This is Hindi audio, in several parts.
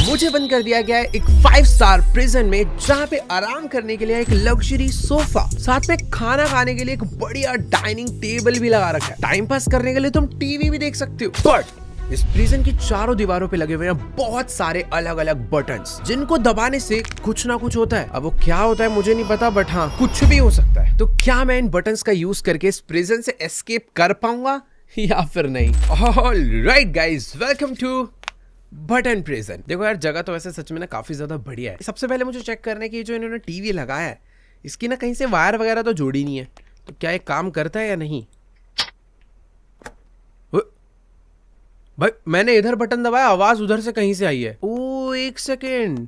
मुझे बंद कर दिया गया है एक 5 स्टार प्रिजन में, जहाँ पे आराम करने के लिए एक लग्जरी सोफा, साथ में खाना खाने के लिए एक बढ़िया डाइनिंग टेबल भी लगा रखा है। टाइम पास करने के लिए तुम टीवी भी देख सकते हो। बट इस प्रिजन की चारों दीवारों पे लगे हुए हैं बहुत सारे अलग अलग बटन्स, जिनको दबाने से कुछ ना कुछ होता है। अब वो क्या होता है मुझे नहीं पता, बट हाँ कुछ भी हो सकता है। तो क्या मैं इन बटन्स का यूज करके इस प्रिजन से एस्केप कर पाऊंगा या फिर नहीं? Alright guys, welcome to button prison. देखो यार, जगह तो वैसे सच में ना काफी ज्यादा बढ़िया है। सबसे पहले मुझे चेक करना है कि जो इन्होंने टीवी लगाया है इसकी ना कहीं से वायर वगैरह तो जोड़ी नहीं है, तो क्या ये काम करता है या नहीं। भाई मैंने इधर बटन दबाया, आवाज उधर से कहीं से आई है। ओ एक सेकेंड,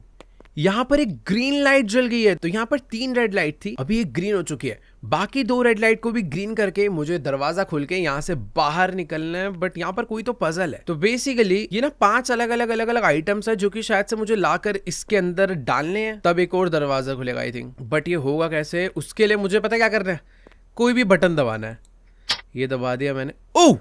यहाँ पर एक ग्रीन लाइट जल गई है। तो यहाँ पर 3 रेड लाइट थी, अभी एक ग्रीन हो चुकी है। बाकी 2 रेड लाइट को भी ग्रीन करके मुझे दरवाजा खोल के यहाँ से बाहर निकलना है। बट यहाँ पर कोई तो पजल है। तो बेसिकली ये ना 5 अलग अलग आइटम्स है, जो कि शायद से मुझे लाकर इसके अंदर डालने हैं, तब एक और दरवाजा खुलेगा आई थिंक। बट ये होगा कैसे, उसके लिए मुझे पता क्या करना है, कोई भी बटन दबाना है। ये दबा दिया मैंने। ओह,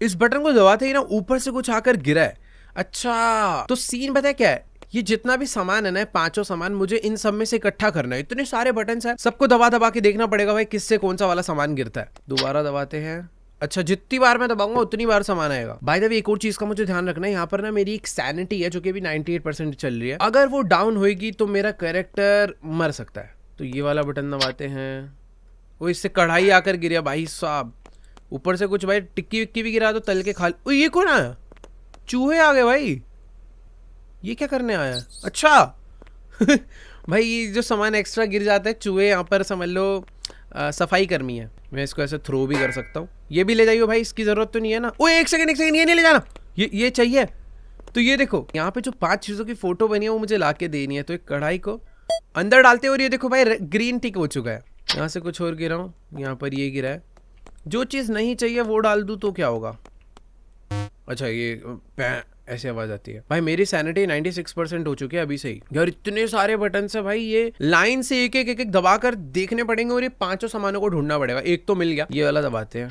इस बटन को दबाते ही ना ऊपर से कुछ आकर गिरा है। अच्छा, तो सीन पता है क्या है, ये जितना भी सामान है ना, 5 सामान मुझे इन सब में से इकट्ठा करना है। इतने सारे बटन है, सबको दबा दबा के देखना पड़ेगा भाई किससे कौन सा वाला सामान गिरता है। दोबारा दबाते हैं। अच्छा, जितनी बार मैं दबाऊंगा उतनी बार सामान आएगा। बाय द वे एक और चीज का मुझे ध्यान रखना है, यहाँ पर ना मेरी एक सैनिटी है जो कि अभी 98% चल रही है। अगर वो डाउन होगी तो मेरा कैरेक्टर मर सकता है। तो ये वाला बटन दबाते हैं। वो इससे कढ़ाई आकर गिरा भाई साहब, ऊपर से कुछ भाई टिक्की विक्की भी गिरा तो तल के खा। ये कौन आया? चूहे आ गए भाई। ये क्या करने आया? अच्छा भाई ये जो सामान एक्स्ट्रा गिर जाता है, चूहे यहाँ पर समझ लो सफाई कर्मी है। मैं इसको ऐसे थ्रो भी कर सकता हूँ। ये भी ले जाइए भाई, इसकी जरूरत तो नहीं है ना। ओ एक सेकंड ये नहीं ले जाना, ये चाहिए। तो ये देखो, यहाँ पे जो 5 चीजों की फोटो बनी है वो मुझे ला के देनी है। तो एक कढ़ाई को अंदर डालते, और ये देखो भाई ग्रीन टिक हो चुका है। यहाँ से कुछ और गिरा हूँ, यहाँ पर ये गिरा है। जो चीज नहीं चाहिए वो डाल दूं तो क्या होगा? अच्छा, ये ऐसे आवाज आती है। भाई मेरी सैनिटी 96% हो चुकी है अभी से ही। यार इतने सारे बटन है भाई, ये लाइन से एक एक दबाकर देखने पड़ेंगे, और ये 5 सामानों को ढूंढना पड़ेगा। एक तो मिल गया, ये वाला दबाते हैं।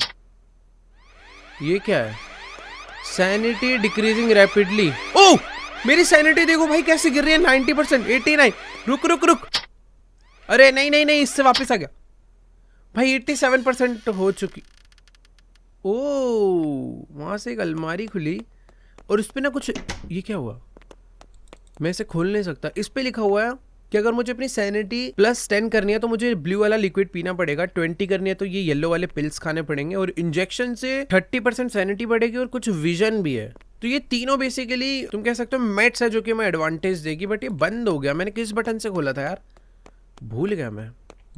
ये क्या है? Sanity decreasing rapidly. ओह, मेरी सैनिटी देखो भाई कैसे गिर रही है। 90%, 89। रुक। अरे नहीं, इससे वापस आ गया भाई। 87% हो चुकी। ओ, वहां से एक अलमारी खुली और उस पे ना कुछ, ये क्या हुआ? मैं इसे खोल नहीं सकता। इस पे लिखा हुआ है कि अगर मुझे अपनी सैनिटी +10 करनी है तो मुझे ब्लू वाला लिक्विड पीना पड़ेगा, 20 करनी है तो ये येलो वाले पिल्स खाने पड़ेंगे, और इंजेक्शन से 30% सैनिटी बढ़ेगी, और कुछ विजन भी है। तो ये तीनों बेसिकली तुम कह सकते हो मेट्स है, जो कि मैं एडवांटेज देगी। बट ये बंद हो गया। मैंने किस बटन से खोला था यार, भूल गया मैं।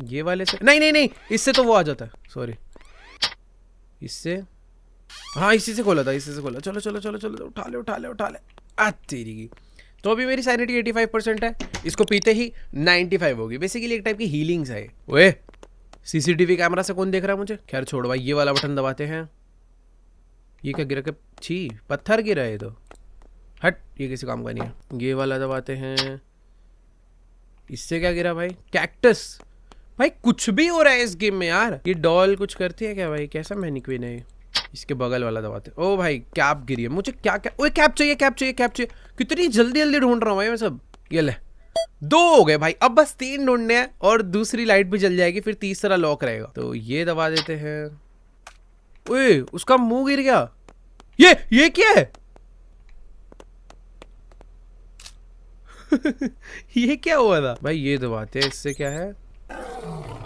ये वाले से नहीं, इससे तो वो आ जाता है। सॉरी, इससे, हाँ इसी से खोला था, इसी से खोला। चलो उठा ले। तेरी की। तो अभी मेरी सैनिटी 85% है। इसको पीते ही 95 होगी। बेसिकली एक टाइप की हीलिंग्स है। ओए, सीसीटीवी कैमरा से कौन देख रहा है मुझे? खैर छोड़ भाई, ये वाला बटन दबाते हैं। ये क्या गिरा के? छी, पत्थर गिरा है तो हट, ये किसी काम का नहीं है। ये वाला दबाते हैं। इससे क्या गिरा भाई? कैक्टस। भाई कुछ भी हो रहा है इस गेम में यार। ये डॉल कुछ करती है क्या भाई? कैसा मैनिक्विन है? इसके बगल वाला दबाते। ओ भाई कैप गिरी है। मुझे क्या ओए कैप चाहिए। कितनी जल्दी ढूंढ रहा हूँ भाई मैं सब। ये ले, 2 हो गए भाई। अब बस 3 ढूंढने हैं और दूसरी लाइट भी जल जाएगी, फिर तीसरा लॉक रहेगा। तो ये दबा देते हैं। ओए उसका मुंह गिर गया। ये क्या है? ये क्या हुआ था भाई? ये दबाते हैं। इससे क्या है?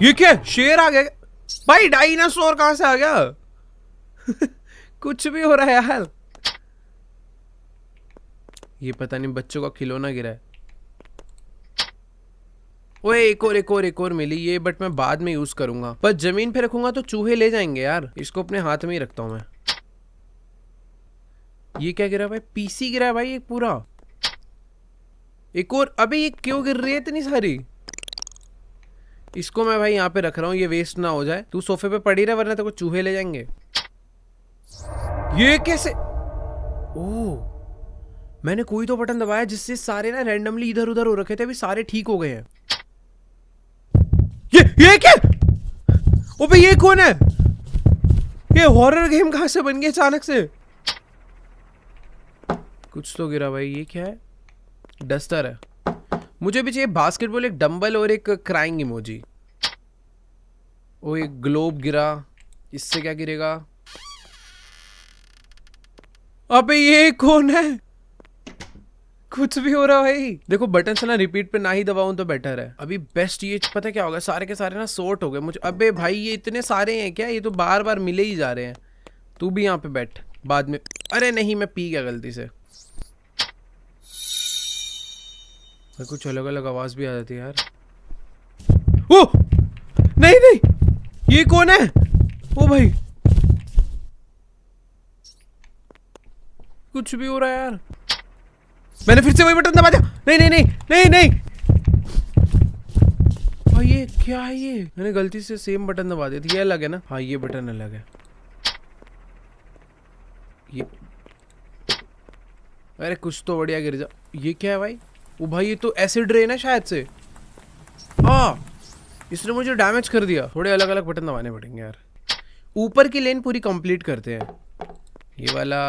ये क्या? शेर आ गया भाई। डायनासोर कहां से आ गया? कुछ भी हो रहा है यार। ये पता नहीं, बच्चों का खिलौना गिरा है। ओए एक और मिली ये, बट मैं बाद में यूज करूंगा। पर जमीन पे रखूंगा तो चूहे ले जाएंगे यार। इसको अपने हाथ में ही रखता हूं मैं। ये क्या गिरा भाई? पीसी गिरा है भाई एक पूरा। एक और। अबे ये क्यों गिर रही है इतनी सारी? इसको मैं भाई यहाँ पे रख रहा हूँ, ये वेस्ट ना हो जाए। तू सोफे पे पड़ी रहे, वरना तेरे को चूहे ले जाएंगे। ये कैसे? ओह, मैंने कोई तो बटन दबाया जिससे सारे ना रैंडमली इधर उधर हो रखे थे, अभी सारे ठीक हो गए हैं। ये क्या? ओबे ये कौन है? ये हॉरर गेम कहां से बन गया अचानक से? कुछ तो गिरा भाई। ये क्या है? डस्टर है। मुझे भी चाहिए बास्केटबॉल, एक डंबल और एक क्राइंग इमोजी। ओ एक ग्लोब गिरा, इससे क्या गिरेगा? अबे ये कौन है? कुछ भी हो रहा है भाई। देखो बटन से ना रिपीट पे ना ही दबाऊं तो बेटर है। अभी बेस्ट ये पता क्या होगा, सारे के सारे ना सॉर्ट हो गए मुझे। अबे भाई ये इतने सारे हैं क्या? ये तो बार बार मिले ही जा रहे हैं। तू भी यहाँ पे बैठ बाद में। अरे नहीं मैं पी गया गलती से। कुछ अलग अलग आवाज भी आ जाती है यार। ओ नहीं नहीं, ये कौन है? ओ भाई कुछ भी हो रहा है यार। मैंने फिर से वही बटन दबा दिया। नहीं नहीं नहीं नहीं नहीं, भाई ये क्या है? ये मैंने गलती से सेम बटन दबा दिया था। ये अलग है ना? हाँ ये बटन अलग है। ये अरे कुछ तो बढ़िया गिर जा। ये क्या है भाई? ओ भाई ये तो एसिड रेन है शायद से। इसने मुझे डैमेज कर दिया। थोड़े अलग अलग बटन दबाने पड़ेंगे यार। ऊपर की लेन पूरी कंप्लीट करते हैं। ये वाला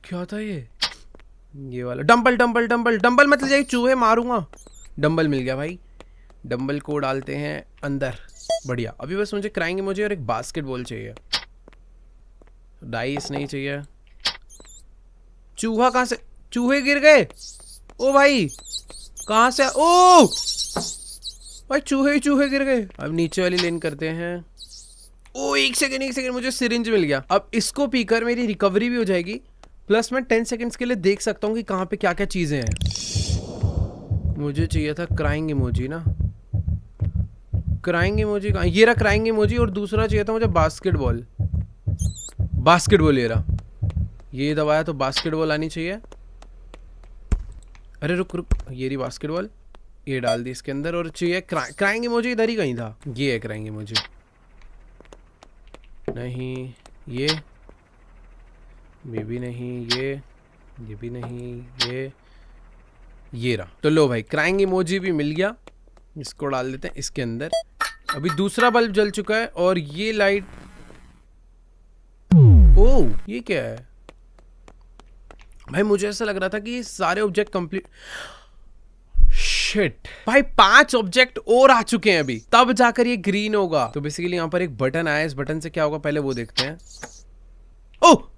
क्या था ये वाला डंबल डंबल डंबल डंबल मतलब जाए चूहे मारूंगा। डंबल मिल गया भाई। डंबल को डालते हैं अंदर। बढ़िया। अभी बस मुझे क्राइंग इमोजी और एक बास्केटबॉल चाहिए। डाइस नहीं चाहिए। चूहा कहां से? चूहे गिर गए। ओ भाई कहां से? ओ भाई चूहे ही चूहे गिर गए। अब नीचे वाली लेन करते हैं। ओ एक सेकंड मुझे सिरिंज मिल गया। अब इसको पीकर मेरी रिकवरी भी हो जाएगी, प्लस मैं 10 सेकंड्स के लिए देख सकता हूँ कि कहाँ पे क्या क्या चीजें हैं। मुझे चाहिए था क्राइंग इमोजी ना। क्राइंग इमोजी कहाँ? ये रहा क्राइंग इमोजी। और दूसरा चाहिए था मुझे बास्केटबॉल। बास्केटबॉल ये रहा। ये दबाया तो बास्केटबॉल आनी चाहिए। अरे रुक रुक, ये रही बास्केटबॉल। ये डाल दी इसके अंदर। और चाहिए क्राइंग इमोजी। इधर ही कहीं था। ये है क्राइंग इमोजी। नहीं ये भी नहीं, ये भी नहीं, ये रहा। तो लो भाई क्राइंग इमोजी भी मिल गया। इसको डाल देते हैं इसके अंदर। अभी दूसरा बल्ब जल चुका है। और ये लाइट, ओ ये क्या है भाई? मुझे ऐसा लग रहा था कि ये सारे ऑब्जेक्ट कंप्लीट। शिट भाई 5 ऑब्जेक्ट और आ चुके हैं अभी, तब जाकर ये ग्रीन होगा। तो बेसिकली यहाँ पर एक बटन आया। इस बटन से क्या होगा पहले वो देखते हैं। ओह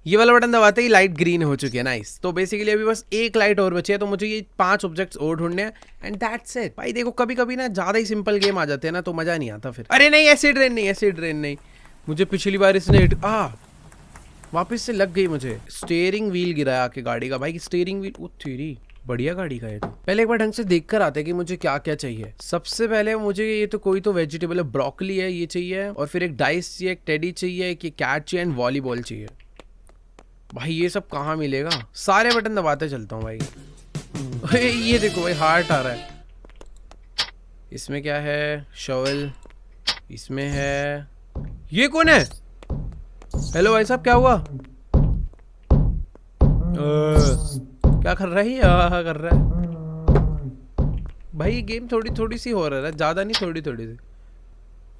ये वाला बटन दबाते ही लाइट ग्रीन हो चुकी है। नाइस। तो बेसिकली अभी बस एक लाइट और बची है। तो मुझे ये 5 ऑब्जेक्ट्स और ढूंढने हैं एंड दैट्स इट। भाई देखो कभी कभी ना ज्यादा ही सिंपल गेम आ जाते हैं ना तो मजा नहीं आता फिर। अरे नहीं एसिड रेन नहीं, एसिड रेन नहीं। मुझे पिछली बार इसने हिट वापस से लग गई मुझे। स्टीयरिंग व्हील गिराया आके गाड़ी का। भाई स्टीयरिंग व्हील ओ तेरी बढ़िया गाड़ी का है। तो पहले एक बार ढंग से देख कर आते हैं कि मुझे क्या क्या चाहिए। सबसे पहले मुझे ये तो कोई तो वेजिटेबल है, ब्रोकली है, ये चाहिए। और फिर एक डाइस चाहिए, एक टेडी चाहिए, एक कैट चाहिए एंड वॉलीबॉल चाहिए। भाई ये सब कहाँ मिलेगा? सारे बटन दबाते चलता हूँ भाई। ये देखो भाई हार्ट आ रहा है। इसमें क्या है? शॉवल इसमें है। ये कौन है? हेलो भाई साहब क्या हुआ? क्या कर रहा है? कर रहा है भाई। गेम थोड़ी थोड़ी सी हो रहा है, ज्यादा नहीं, थोड़ी थोड़ी सी।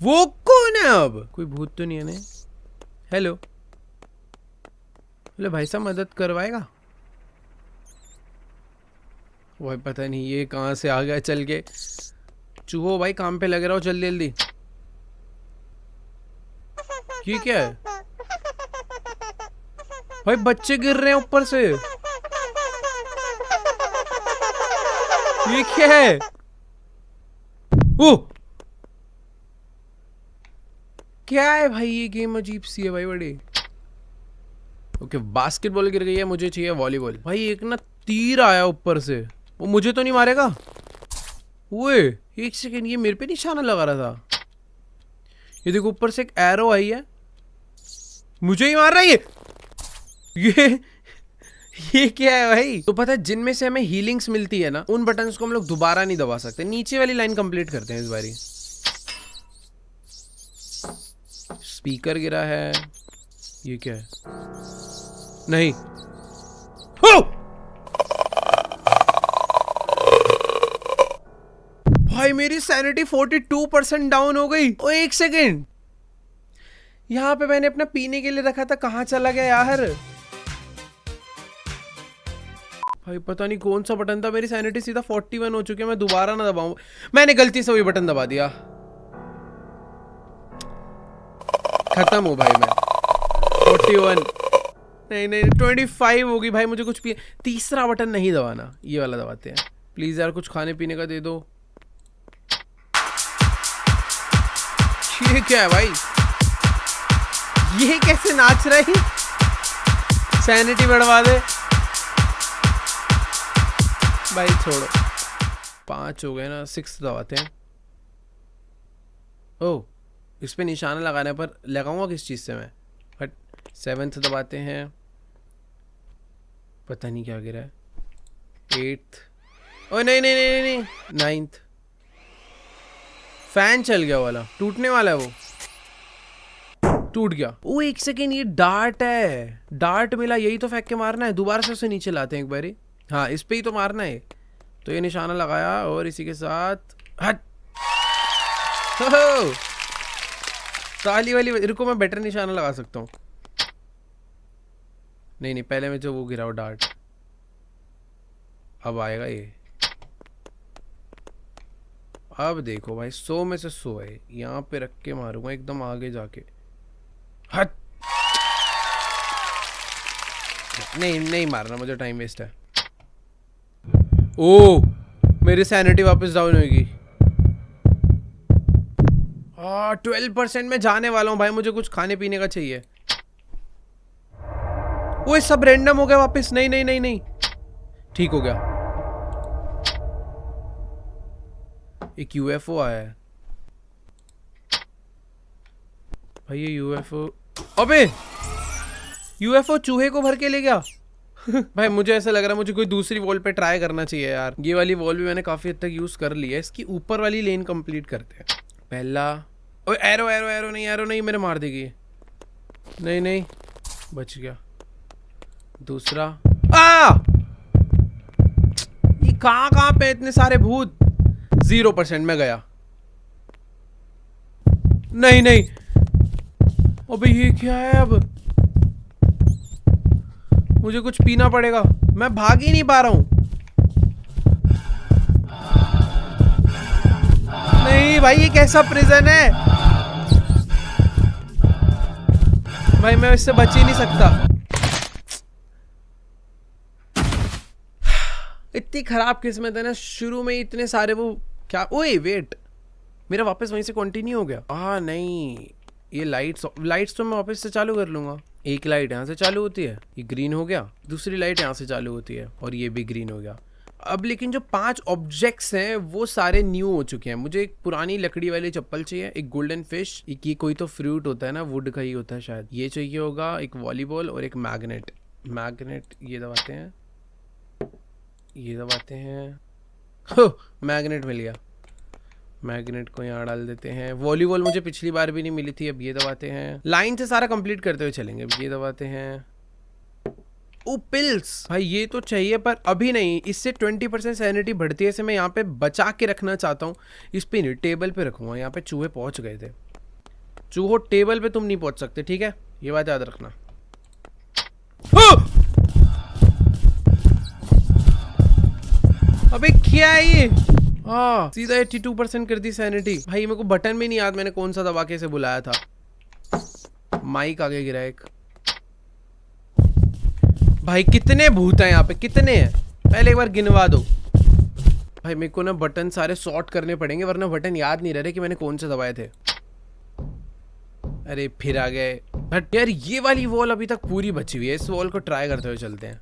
वो कौन है? अब कोई भूत तो नहीं है ना? हेलो हेलो भाई साहब मदद करवाएगा? भाई पता नहीं ये कहां से आ गया चल के। चूहो भाई काम पे लग रहा हो जल्दी जल्दी। ये क्या है भाई? बच्चे गिर रहे हैं ऊपर से। ये क्या है? ओ क्या है भाई? ये गेम अजीब सी है भाई बड़ी। ओके बास्केटबॉल गिर गई है, मुझे चाहिए वॉलीबॉल। भाई एक ना तीर आया ऊपर से, वो मुझे तो नहीं मारेगा? ओए एक सेकेंड, ये मेरे पे निशाना लगा रहा था। ये देखो ऊपर से एक एरो आई है, मुझे ही मार रहा है ये क्या है भाई? तो पता है जिनमें से हमें हीलिंग्स मिलती है ना, उन बटन्स को हम लोग दोबारा नहीं दबा सकते। नीचे वाली लाइन कंप्लीट करते हैं इस बारी। स्पीकर गिरा है। ये क्या है? नहीं भाई मेरी सैनिटी 42% डाउन हो गई। ओ एक सेकेंड, यहाँ पे मैंने अपना पीने के लिए रखा था, कहाँ चला गया यार? भाई पता नहीं कौन सा बटन था, मेरी सैनिटी सीधा 41 हो चुकी है। मैं दोबारा ना दबाऊं, मैंने गलती से वही बटन दबा दिया। खत्म हो भाई मैं। 41 नहीं नहीं 25 होगी भाई। मुझे कुछ भी तीसरा बटन नहीं दबाना, ये वाला दबाते हैं। प्लीज यार कुछ खाने पीने का दे दो। ये क्या है भाई, ये कैसे नाच रही? सैनिटी बढ़वा दे भाई, छोड़ो। 5 हो गए ना, 6 दबाते हैं। ओह, इस पे निशाना लगाने पर लगाऊंगा किस चीज से मैं? बट 7th दबाते हैं, पता नहीं क्या गिरा है। 8th, ओ नहीं नहीं नहीं नहीं, 9th। फैन चल गया वाला, टूटने वाला है वो, टूट गया। ओ 1 सेकेंड, ये डार्ट है, डार्ट मिला, यही तो फेंक के मारना है। दोबारा से उसे नीचे लाते हैं एक बारी। हाँ इस पे ही तो मारना है। तो ये निशाना लगाया और इसी के साथ हट। हो ताली वाली, रुको मैं बेटर निशाना लगा सकता हूँ। नहीं नहीं, पहले में जो वो गिरा वो डार्ट, अब आएगा ये। अब देखो भाई, 100 में से 100 है। यहाँ पे रख के मारूंगा एकदम आगे जाके। हट, नहीं नहीं मारना, मुझे टाइम वेस्ट है। ओ मेरी सैनिटी वापस डाउन होगी। 12% में जाने वाला हूँ भाई, मुझे कुछ खाने पीने का चाहिए। वो सब रैंडम हो गया वापस। नहीं नहीं नहीं नहीं, ठीक हो गया। एक यूएफओ आया है भाई, ये यूएफओ, अबे यूएफओ चूहे को भर के ले गया। भाई मुझे ऐसा लग रहा है मुझे कोई दूसरी वॉल पे ट्राई करना चाहिए यार। ये वाली वॉल भी मैंने काफी हद तक यूज कर ली है। इसकी ऊपर वाली लेन कंप्लीट करते हैं। पहला, ओए एरो एरो एरो नहीं, एरो नहीं, मेरे मार देगी। नहीं नहीं, बच गया। दूसरा, ये कहाँ पे इतने सारे भूत। 0% में गया। नहीं नहीं, अबे ये क्या है? अब मुझे कुछ पीना पड़ेगा, मैं भाग ही नहीं पा रहा हूं। नहीं भाई, ये कैसा प्रिजन है भाई, मैं इससे बच ही नहीं सकता। इतनी खराब किस्मत है ना, शुरू में इतने सारे वो क्या। ओए वेट, मेरा वापस वहीं से कंटिन्यू हो गया। नहीं, ये लाइट्स तो मैं वापस से चालू कर लूंगा। एक लाइट यहाँ से चालू होती है, ये ग्रीन हो गया। दूसरी लाइट यहाँ से चालू होती है और ये भी ग्रीन हो गया। अब लेकिन जो 5 ऑब्जेक्ट्स हैं वो सारे न्यू हो चुके हैं। मुझे एक पुरानी लकड़ी वाली चप्पल चाहिए, एक गोल्डन फिश, एक ये कोई तो फ्रूट होता है ना, वुड का ही होता है शायद, ये चाहिए होगा, एक वॉलीबॉल और एक मैग्नेट। मैग्नेट ये दबाते हैं, ये दबाते हैं। मैग्नेट मिल गया। मैग्नेट को यहाँ डाल देते हैं। वॉलीबॉल मुझे पिछली बार भी नहीं मिली थी, अब ये दबाते हैं। लाइन से सारा कंप्लीट करते हुए चलेंगे। अब ये दबाते हैं। ओ पिल्स, भाई ये तो चाहिए पर अभी नहीं, इससे 20% सैनिटी बढ़ती है। इसे मैं यहाँ पे बचा के रखना चाहता हूँ। इस पे नहीं, टेबल पे रखूंगा। यहाँ पे चूहे पहुंच गए थे। चूहो टेबल पे तुम नहीं पहुंच सकते, ठीक है, ये बात याद रखना। अबे क्या है ये? सीधा 82% कर दी सैनिटी। भाई मेरे को बटन भी नहीं याद मैंने कौन सा दबा के इसे बुलाया था। माइक आगे गिरा एक। भाई कितने भूत हैं यहाँ पे, कितने हैं? पहले एक बार गिनवा दो। भाई मेरे को ना बटन सारे सॉर्ट करने पड़ेंगे, वरना बटन याद नहीं रह रहे कि मैंने कौन से दबाए थे। अरे फिर आ गए। बट यार ये वाली वॉल अभी तक पूरी बची हुई है, इस वॉल को ट्राई करते हुए चलते हैं।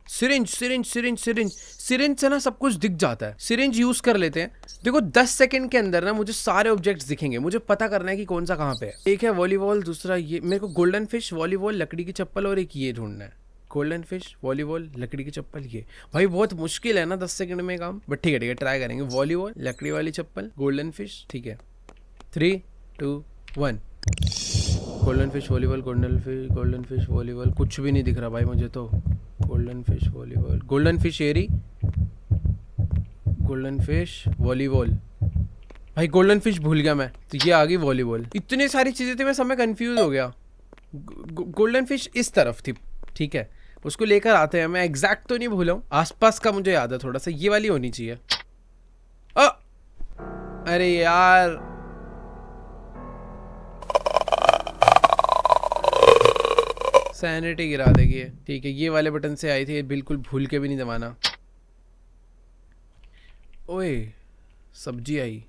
Syringe syringe syringe syringe syringe से ना सब कुछ दिख जाता है। सिरिंज यूज कर लेते हैं। देखो 10 सेकंड के अंदर ना मुझे सारे ऑब्जेक्ट्स दिखेंगे। मुझे पता करना है कि कौन सा कहाँ पे है। एक है वॉलीबॉल, दूसरा ये, मेरे को गोल्डन फिश, वॉलीबॉल, लकड़ी की चप्पल और एक ये ढूंढना है। गोल्डन फिश, वॉलीबॉल, लकड़ी की चप्पल, ये भाई बहुत मुश्किल है ना 10 सेकंड में काम, बट ठीक है ट्राई करेंगे। वॉलीबॉल, लकड़ी वाली चप्पल, गोल्डन फिश, ठीक है। 3 2 1। Golden fish, volleyball, golden fish, volleyball, कुछ भी नहीं दिख रहा भाई मुझे तो। Golden fish, volleyball, golden fish एरी, गोल्डन फिश, वॉलीबॉल। भाई गोल्डन फिश भूल गया मैं, तो ये आ गई वॉलीबॉल। इतनी सारी चीजें थी, मैं सब में कंफ्यूज हो गया। गोल्डन फिश इस तरफ थी, ठीक है, उसको लेकर आते हैं। मैं एग्जैक्ट तो नहीं भूला हूँ, आसपास का मुझे याद है थोड़ा सा। ये वाली होनी चाहिए। अरे यार सैनिटी गिरा देगी। ठीक है, ये वाले बटन से आई थी, बिल्कुल भूल के भी नहीं दबाना। ओए सब्जी आई।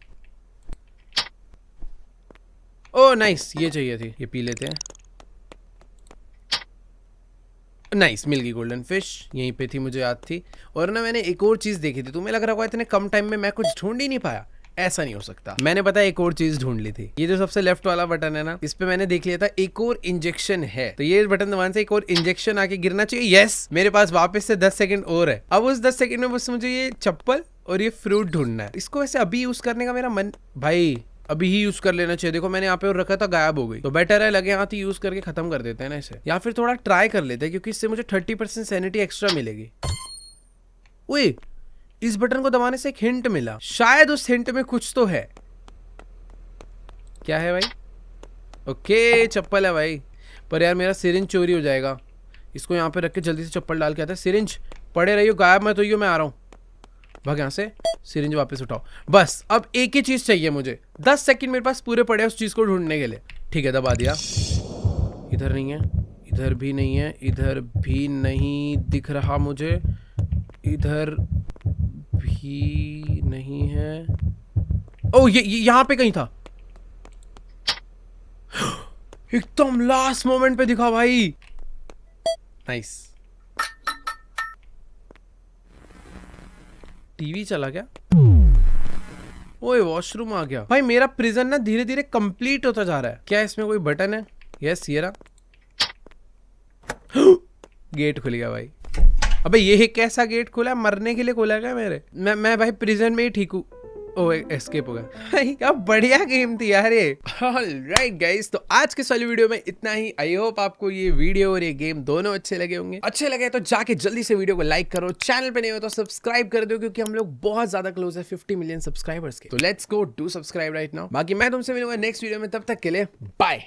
ओ नाइस, ये चाहिए थी, ये पी लेते हैं। नाइस, मिल गई गोल्डन फिश, यहीं पे थी, मुझे याद थी। और ना मैंने एक और चीज देखी थी, तुम्हें लग रहा होगा इतने कम टाइम में मैं कुछ ढूंढ ही नहीं पाया। ऐसा नहीं हो सकता, मैंने पता है एक और चीज ढूंढ ली थी। ये जो सबसे लेफ्ट वाला बटन है ना, इस पे मैंने देख लिया था एक और इंजेक्शन है। तो ये बटन दबाने से एक और इंजेक्शन आके गिरना चाहिए। यस, मेरे पास वापस से 10 सेकंड और है। अब उस 10 सेकंड में बस मुझे ये चप्पल और ये फ्रूट ढूंढना है। इसको वैसे अभी यूज करने का मेरा मन, भाई अभी ही यूज कर लेना चाहिए। देखो मैंने यहाँ पे और रखा था, गायब हो गई। तो बेटर है लगे हाथ ही यूज करके खत्म कर देते हैं ना इसे, या फिर थोड़ा ट्राई कर लेते हैं, क्योंकि इससे मुझे 30% सैनिटी एक्स्ट्रा मिलेगी। ओए, इस बटन को दबाने से एक हिंट मिला, शायद उस हिंट में कुछ तो है। क्या है भाई? ओके, चप्पल है भाई। पर यार मेरा सिरिंज चोरी हो जाएगा। इसको यहाँ पे रख के जल्दी से चप्पल डाल के आता है। सिरिंज पड़े रहियो, गायब मत होइयो, मैं आ रहा हूँ। भाग यहाँ से, सिरिंज वापस उठाओ। बस अब एक ही चीज चाहिए मुझे। 10 सेकंड मेरे पास पूरे पड़े उस चीज को ढूंढने के लिए। ठीक है, दबा दिया। इधर नहीं है, इधर भी नहीं है, इधर भी नहीं दिख रहा मुझे, इधर भी नहीं है। ओ ये यहाँ पे कहीं था। एकदम लास्ट मोमेंट पे दिखा भाई। नाइस। टीवी चला क्या? ओए वॉशरूम आ गया। भाई मेरा प्रिजन ना धीरे धीरे कंप्लीट होता जा रहा है। क्या इसमें कोई बटन है? यस, ये रहा। गेट खुल गया भाई। अबे ये कैसा गेट खुला है? मरने के लिए खुला क्या मेरे? मैं भाई प्रिजन में ही ठीक हूँ। ओ एस्केप हो गया भाई। क्या बढ़िया गेम थी यार ये। ऑलराइट गाइस, तो आज के वाली वीडियो में इतना ही। आई होप आपको ये वीडियो और ये गेम दोनों अच्छे लगे होंगे। अच्छे लगे तो जाके जल्दी से वीडियो को लाइक करो, चैनल पे नहीं हो तो सब्सक्राइब कर दो, क्योंकि हम लोग बहुत ज्यादा क्लोज है 50 मिलियन सब्सक्राइबर्स के। तो let's go do subscribe right now. बाकी मैं तुमसे मिलूंगा नेक्स्ट वीडियो में, तब तक के लिए बाय।